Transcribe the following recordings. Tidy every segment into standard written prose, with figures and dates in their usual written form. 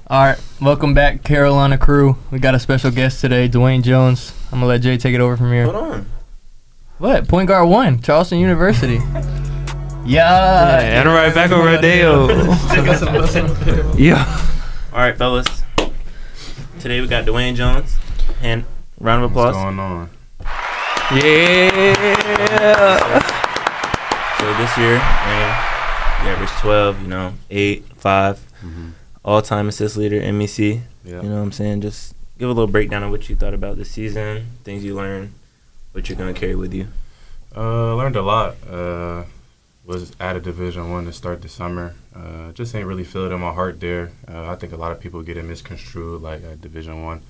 All right, welcome back, Carolina crew. We got a special guest today, Dwaine Jones. I'm gonna let Jay take it over from here. Hold on. What? Point guard 1, Charleston University. Yeah. And right back over Dale. Yeah. All right, fellas. Today we got Dwaine Jones. And round of applause. What's going on? Yeah. So this year, man, you averaged 12, 8, 5. Mm-hmm. All-time assist leader, MEC. Yeah. You know what I'm saying? Just give a little breakdown of what you thought about this season, things you learned, what you're going to carry with you. Learned a lot. Was at a Division I to start the summer. Just ain't really feel it in my heart there. I think a lot of people get it misconstrued, like at Division I.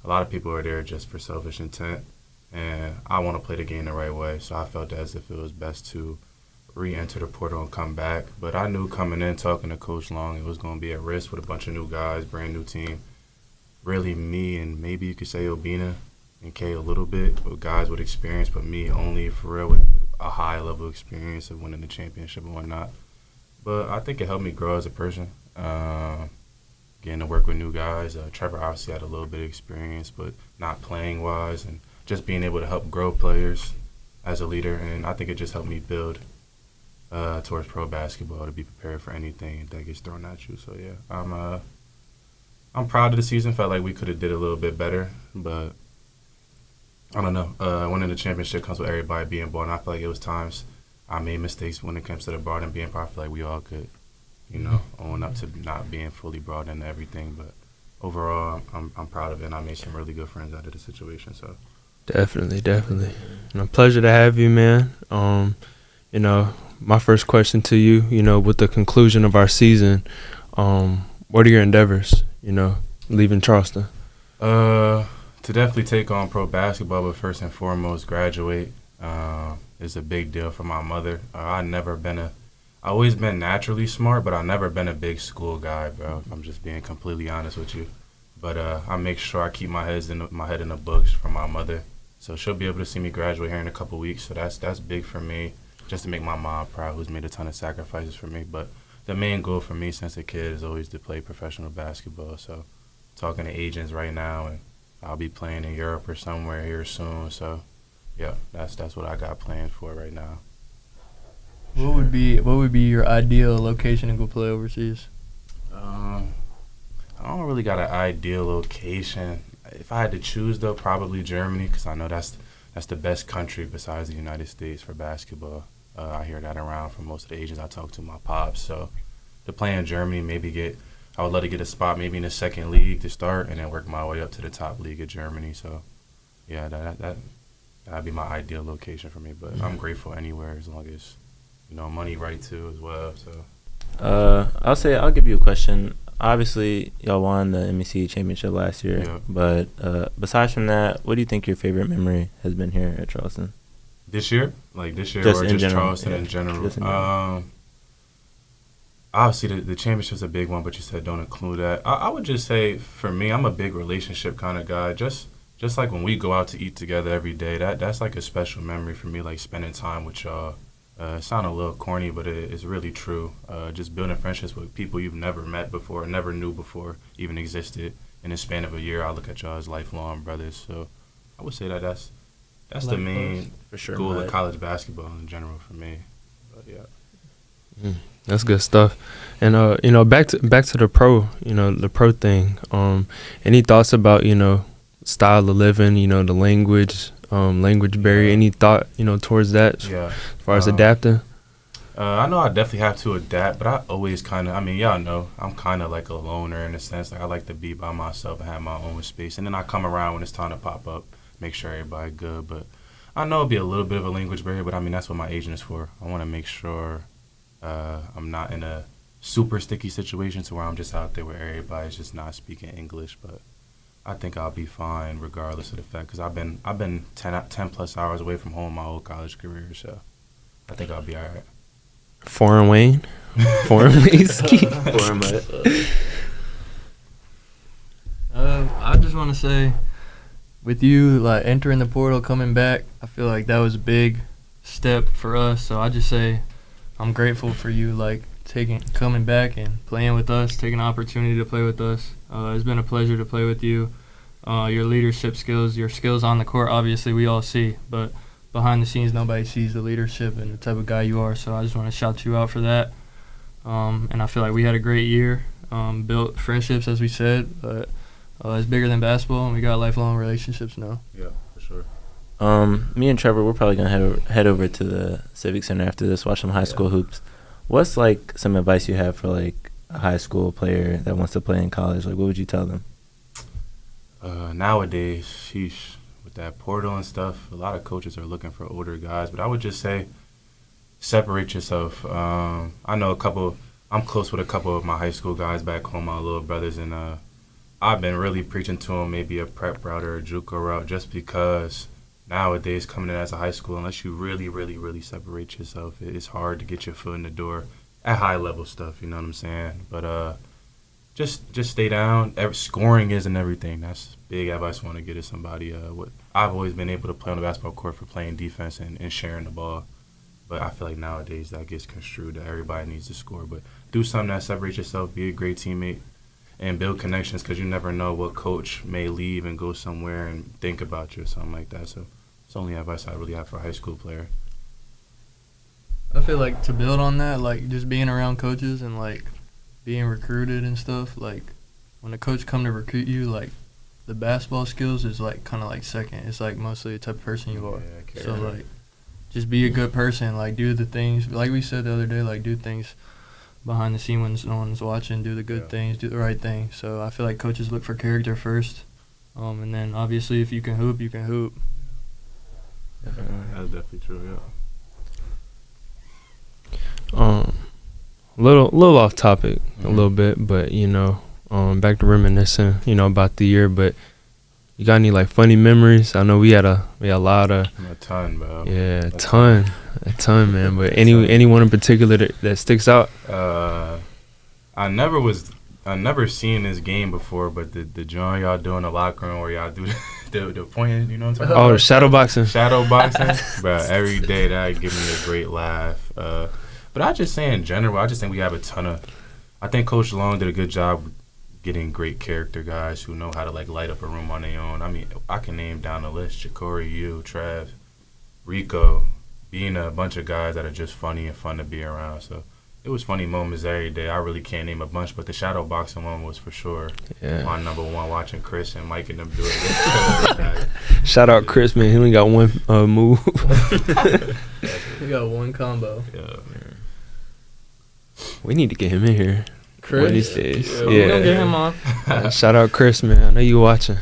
A lot of people are there just for selfish intent, and I want to play the game the right way. So I felt as if it was best to re-enter the portal and come back. But I knew coming in, talking to Coach Long, it was going to be a risk with a bunch of new guys, brand new team. Really me and maybe you could say Obina and Kay a little bit, with guys with experience, but me only for real with a high level experience of winning the championship and whatnot. But I think it helped me grow as a person, getting to work with new guys. Trevor obviously had a little bit of experience, but not playing wise, and just being able to help grow players as a leader. And I think it just helped me build towards pro basketball to be prepared for anything that gets thrown at you. So yeah, I'm proud of the season. Felt like we could have did a little bit better, but I don't know. Winning the championship comes with everybody being bought, and I feel like it was times I made mistakes when it comes to the broad and being part. I feel like we all could, own up to not being fully broad into everything. But overall, I'm proud of it, and I made some really good friends out of the situation. So Definitely. And a pleasure to have you, man. My first question to you, with the conclusion of our season, what are your endeavors, leaving Charleston? To definitely take on pro basketball, but first and foremost, graduate is a big deal for my mother. I always been naturally smart, but I've never been a big school guy, bro, if I'm just being completely honest with you. But I make sure I keep my head in the books for my mother. So she'll be able to see me graduate here in a couple weeks. So that's big for me, just to make my mom proud, who's made a ton of sacrifices for me. But the main goal for me since a kid is always to play professional basketball. So talking to agents right now, and I'll be playing in Europe or somewhere here soon. So yeah, that's what I got planned for right now. What would be your ideal location to go play overseas? I don't really got an ideal location. If I had to choose, though, probably Germany, because I know that's the best country besides the United States for basketball. I hear that around from most of the agents I talk to, my pops. So to play in Germany, I would love to get a spot maybe in the second league to start and then work my way up to the top league of Germany. So, yeah, that'd be my ideal location for me. But I'm grateful anywhere as long as, money right too as well. So I'll give you a question. Obviously, y'all won the MEC championship last year. Yeah. But besides from that, what do you think your favorite memory has been here at Charleston? This year? Like this year Just or in just general, Charleston yeah. in general? Just in general. Obviously, the championship's a big one, but you said don't include that. I would just say, for me, I'm a big relationship kind of guy. Just like when we go out to eat together every day, that's like a special memory for me, like spending time with y'all. It sounds a little corny, but it's really true. Just building friendships with people you've never met before, never knew before even existed. In the span of a year, I look at y'all as lifelong brothers. So I would say that's the main For sure, goal Mud. of college basketball in general for me. But yeah. That's good stuff. And back to the pro thing. Any thoughts about style of living, the language barrier? Any thought towards that? Yeah. As far as adapting. I know I definitely have to adapt, but I always y'all know, I'm kind of like a loner in a sense. Like I like to be by myself and have my own space, and then I come around when it's time to pop up, make sure everybody good. But I know it'll be a little bit of a language barrier, but that's what my agent is for. I want to make sure I'm not in a super sticky situation to where I'm just out there where everybody's just not speaking English. But I think I'll be fine regardless of the fact, because I've been 10 plus hours away from home my whole college career, so I think I'll be all right. Foreign Wayne, foreign whiskey. Foreign Mud. I just want to say, with you like entering the portal, coming back, I feel like that was a big step for us. So I just say, I'm grateful for you like coming back and playing with us, taking the opportunity to play with us. It's been a pleasure to play with you. Your leadership skills, your skills on the court, obviously we all see, but behind the scenes nobody sees the leadership and the type of guy you are. So I just want to shout you out for that. And I feel like we had a great year, built friendships as we said, but it's bigger than basketball, and we got lifelong relationships now. Yeah, for sure. Me and Trevor, we're probably gonna head over to the Civic Center after this, watch some high school hoops. What's like some advice you have for like a high school player that wants to play in college? Like, what would you tell them? Nowadays, sheesh, with that portal and stuff, a lot of coaches are looking for older guys. But I would just say, separate yourself. I know I'm close with a couple of my high school guys back home, my little brothers, and I've been really preaching to them maybe a prep route or a JUCO route, just because nowadays coming in as a high school, unless you really, really, really separate yourself, it's hard to get your foot in the door at high level stuff. You know what I'm saying? But just stay down. Scoring isn't everything. That's big advice I want to get to somebody. I've always been able to play on the basketball court for playing defense and sharing the ball. But I feel like nowadays that gets construed that everybody needs to score. But do something that separates yourself, be a great teammate, and build connections, because you never know what coach may leave and go somewhere and think about you or something like that. So it's the only advice I really have for a high school player. I feel like to build on that, like just being around coaches and like being recruited and stuff, like when a coach come to recruit you, like the basketball skills is like kind of like second. It's like mostly the type of person you are. Yeah, So like just be a good person, like do the things, like we said the other day, like do things behind the scene when no one's watching, do the good things, do the right thing. So I feel like coaches look for character first, and then obviously if you can hoop, you can hoop. That's definitely true, Little off topic a little bit, but back to reminiscing, about the year. But you got any like funny memories? I know we had a lot of A ton, bro. yeah, a ton, man. But anyone in particular that sticks out? I never seen this game before, but the joint y'all do in the locker room where y'all do the pointing, you know what I'm talking about? Oh, the shadow boxing. Shadow boxing, bro. Every day that give me a great laugh. But I just say in general, I just think we have a ton of. I think Coach Long did a good job getting great character guys who know how to like light up a room on their own. I mean, I can name down the list: Ja'Cory, you, Trev, Rico, being a bunch of guys that are just funny and fun to be around. So it was funny moments every day. I really can't name a bunch, but the shadow boxing one was for sure my number one. Watching Chris and Mike and them do it. Shout out Chris, man. He only got one move. You got one combo. Yeah. We need to get him in here Chris? one of these days. Yeah, we're gonna get him on. Shout out Chris, man. I know you watching.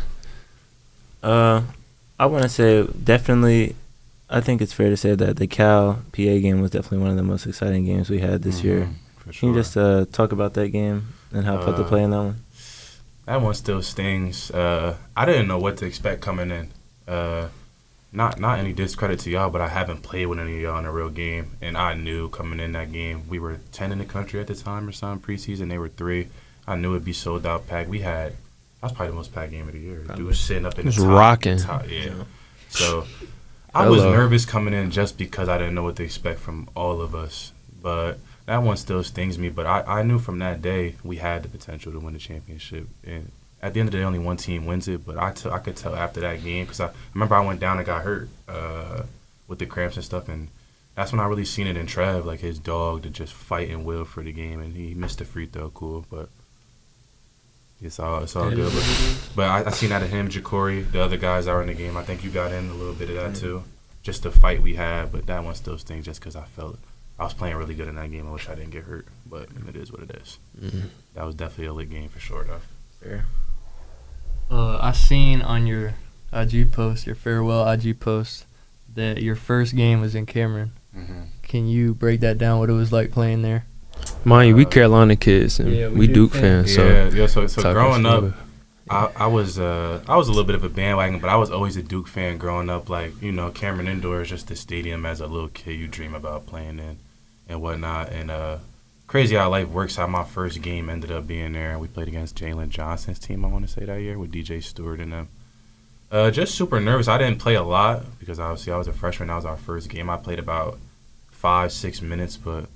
I want to say definitely. I think it's fair to say that the Cal PA game was definitely one of the most exciting games we had this year. For sure. Can you just talk about that game and how it felt to play in that one? That one still stings. I didn't know what to expect coming in. Not any discredit to y'all, but I haven't played with any of y'all in a real game, and I knew coming in that game we were 10 in the country at the time or something preseason. They were 3. I knew it'd be sold out packed. That was probably the most packed game of the year. Dude was sitting up in the top. Rocking. Yeah. So I was nervous coming in just because I didn't know what to expect from all of us. But that one still stings me. But I knew from that day we had the potential to win the championship. And at the end of the day, only one team wins it. But I could tell after that game, because I remember I went down and got hurt with the cramps and stuff. And that's when I really seen it in Trev, like his dog to just fight and will for the game. And he missed the free throw, cool. But it's all good. But I seen that in him, Ja'Cory, the other guys that were in the game. I think you got in a little bit of that too. Just the fight we had. But that one still stings just because I felt I was playing really good in that game. I wish I didn't get hurt. But it is what it is. Mm-hmm. That was definitely a lit game for sure, though. Fair. I seen on your IG post, your farewell IG post, that your first game was in Cameron. Mm-hmm. Can you break that down, what it was like playing there? Mind you, we Carolina kids and yeah, we Duke fans. So growing up, I was a little bit of a bandwagon, but I was always a Duke fan growing up. Like, Cameron Indoor is just the stadium as a little kid you dream about playing in and whatnot. And crazy how life works. How my first game ended up being there. We played against Jalen Johnson's team, I want to say, that year with DJ Stewart and them. Just super nervous. I didn't play a lot because obviously I was a freshman. That was our first game. I played about 5-6 minutes, but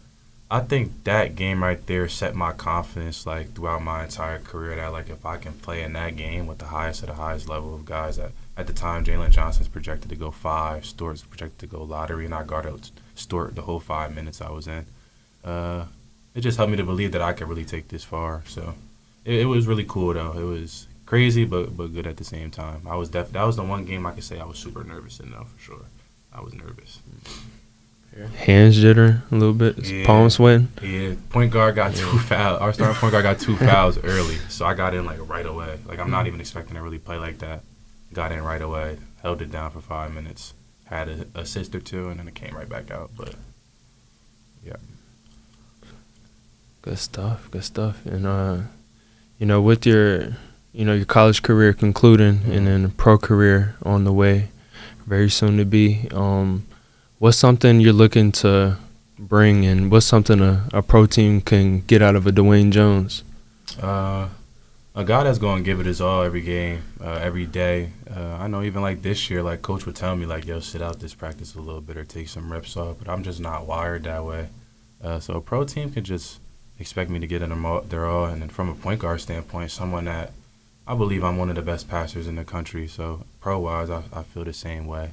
I think that game right there set my confidence like throughout my entire career that like if I can play in that game with the highest of the highest level of guys that at the time Jalen Johnson's projected to go 5, Stewart's projected to go lottery, and I guarded Stewart the whole 5 minutes I was in. It just helped me to believe that I could really take this far. So it was really cool though. It was crazy but good at the same time. That was the one game I could say I was super nervous in though for sure. I was nervous. Hands jittering a little bit, palms sweating. Yeah, point guard got 2 fouls. Our starting point guard got 2 fouls early, so I got in like right away. Like I'm not even expecting to really play like that. Got in right away, held it down for 5 minutes, had an assist or 2, and then it came right back out. But yeah, Good stuff. And with your your college career concluding and then a pro career on the way, very soon to be. What's something you're looking to bring, and what's something a pro team can get out of a Dwaine Jones? a guy that's going to give it his all every game, every day. I know even like this year, like coach would tell me like, "Yo, sit out this practice a little bit or take some reps off," but I'm just not wired that way. So a pro team can just expect me to get in their all, and then from a point guard standpoint, someone that I believe I'm one of the best passers in the country. So pro-wise, I feel the same way.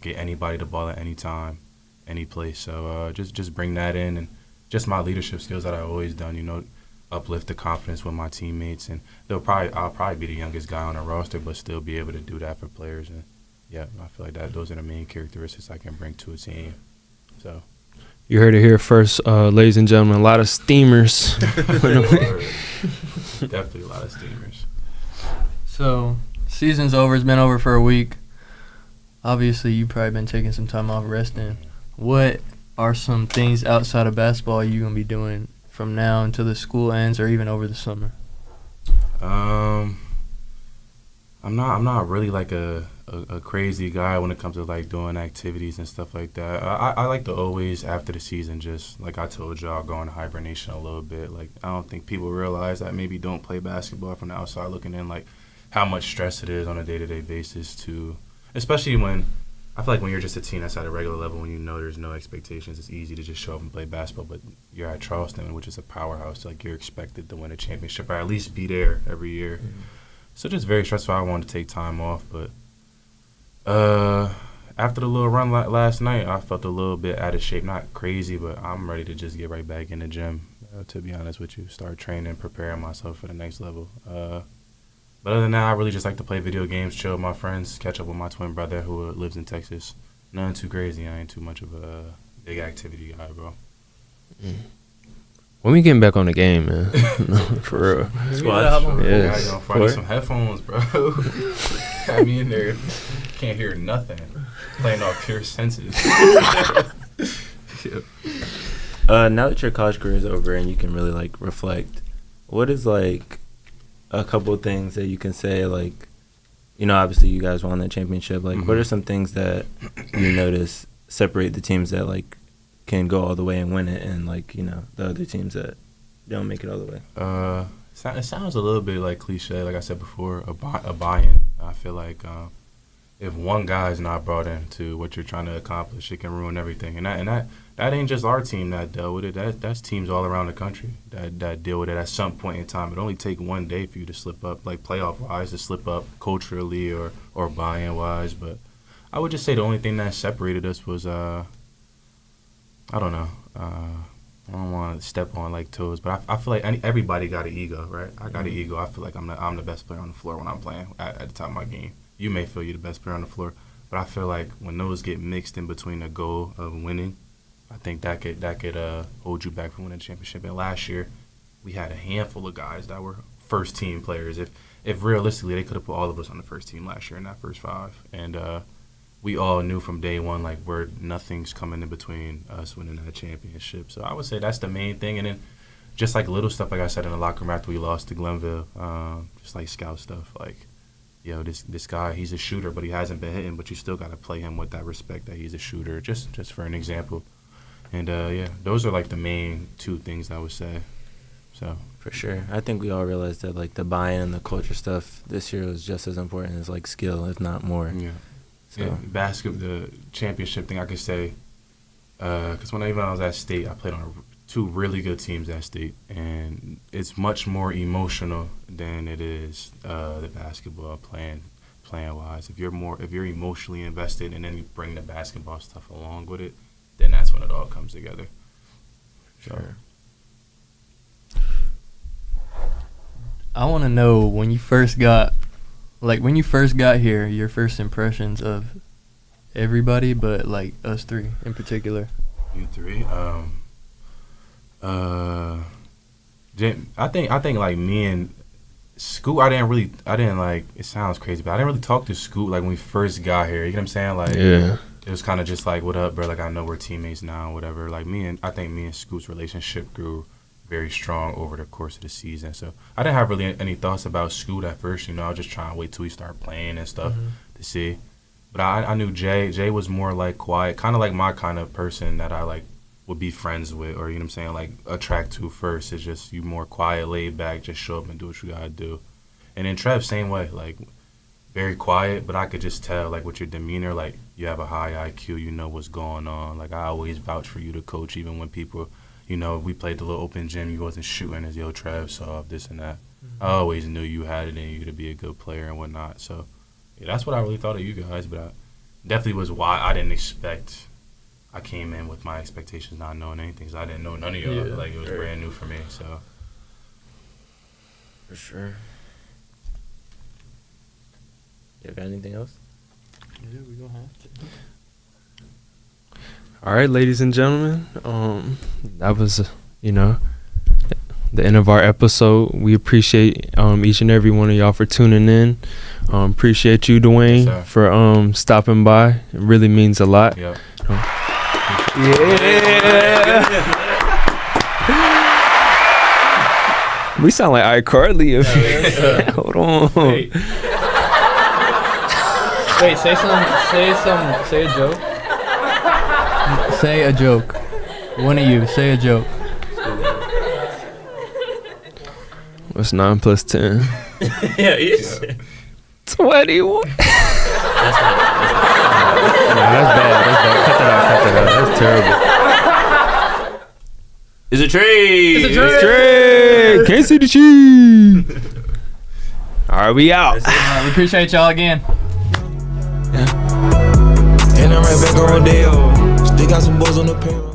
Get anybody the ball at any time, any place. So just bring that in, and just my leadership skills that I've always done. Uplift the confidence with my teammates, and I'll probably be the youngest guy on the roster, but still be able to do that for players. And yeah, I feel like those are the main characteristics I can bring to a team. So. You heard it here first, ladies and gentlemen. A lot of steamers. Definitely a lot of steamers. So, season's over. It's been over for a week. Obviously, you've probably been taking some time off resting. What are some things outside of basketball you're going to be doing from now until the school ends or even over the summer? I'm not really like a crazy guy when it comes to like doing activities and stuff like that. I like to always after the season, just like I told y'all, go into hibernation a little bit. Like I don't think people realize that maybe don't play basketball from the outside looking in, like how much stress it is on a day-to-day basis to, especially when I feel like when you're just a team that's at a regular level, when you know there's no expectations, it's easy to just show up and play basketball. But you're at Charleston, which is a powerhouse, like you're expected to win a championship or at least be there every year. Mm-hmm. So just very stressful. I wanted to take time off, but after the little run last night, I felt a little bit out of shape. Not crazy, but I'm ready to just get right back in the gym, to be honest with you. Start training, preparing myself for the next level. But other than that, I really just like to play video games, chill with my friends, catch up with my twin brother who lives in Texas. Nothing too crazy. I ain't too much of a big activity guy, bro. When we getting back on the game, man? For real. Squad. Yes. Yeah, I need some headphones, bro. Have me in there. Can't hear nothing. Playing off pure senses. Now that your college career is over and you can really like reflect, what is like a couple of things that you can say, like, obviously you guys won that championship. Like, what are some things that you notice separate the teams that like can go all the way and win it, and like the other teams that don't make it all the way? It sounds a little bit like cliche, like I said before, a buy-in. I feel like if one guy is not brought in to what you're trying to accomplish, it can ruin everything. And that ain't just our team that dealt with it. That's teams all around the country that deal with it at some point in time. It only take one day for you to slip up, like playoff-wise, to slip up culturally or buy-in wise. But I would just say the only thing that separated us was I don't know. I don't want to step on like toes, but I feel like everybody got an ego, right? I got an ego. I feel like I'm the best player on the floor when I'm playing at the top of my game. You may feel you're the best player on the floor, but I feel like when those get mixed in between the goal of winning, I think that could hold you back from winning the championship. And last year, we had a handful of guys that were first team players. If realistically, they could have put all of us on the first team last year in that first 5, and we all knew from day one, like, nothing's coming in between us winning that championship. So I would say that's the main thing. And then just, like, little stuff, like I said, in the locker room after we lost to Glenville, just, like, scout stuff. Like, this guy, he's a shooter, but he hasn't been hitting, but you still got to play him with that respect that he's a shooter, just for an example. And, those are, like, the main 2 things I would say. So for sure. I think we all realized that, like, the buy-in and the culture stuff this year was just as important as, like, skill, if not more. Yeah. So. Yeah, the championship thing, I could say Because when I was at State, I played on two really good teams at State, and it's much more emotional than it is the basketball playing wise. If you're emotionally invested and then you bring the basketball stuff along with it, then that's when it all comes together. Sure. I want to know when you first got here, your first impressions of everybody, but like us three in particular. You three, I think like me and Scoot, I didn't like. It sounds crazy, but I didn't really talk to Scoot like when we first got here. You know what I'm saying? Like, Yeah. It was kind of just like, what up, bro? Like, I know we're teammates now, whatever. Like, I think me and Scoot's relationship grew very strong over the course of the season. So I didn't have really any thoughts about Scoot at first. You know, I was just trying to wait till he started playing and stuff to see. But I knew Jay. Jay was more like quiet, kind of like my kind of person that I like would be friends with, or you know what I'm saying, like attract to first. It's just you more quiet, laid back, just show up and do what you gotta do. And then Trev, same way, like very quiet, but I could just tell like with your demeanor, like you have a high IQ, you know what's going on. Like I always vouch for you to coach, even when people, you know, we played the little open gym, you wasn't shooting as yo Trev soft, this and that. I always knew you had it in you to be a good player and whatnot. So yeah, that's what I really thought of you guys, but I definitely was why I didn't expect. I came in with my expectations not knowing anything, so I didn't know none of y'all. Yeah. Like, it was brand new for me, so. For sure. You got anything else? Yeah, we gonna have to. All right, ladies and gentlemen, that was, the end of our episode. We appreciate each and every one of y'all for tuning in. Appreciate you, Dwaine, Yes, for stopping by. It really means a lot. Yep. Yeah. We sound like iCarly. Hold on. Wait, say a joke. Say a joke. One of you, say a joke. What's 9 plus 10? Yeah, you said. 21. That's That's bad. Cut that out. That's terrible. It's a trade. It's a trade. Trey, can't see the cheese. All right, we out. All right, we appreciate y'all again. And I'm right back on Rodeo. Still got some boys on the payroll.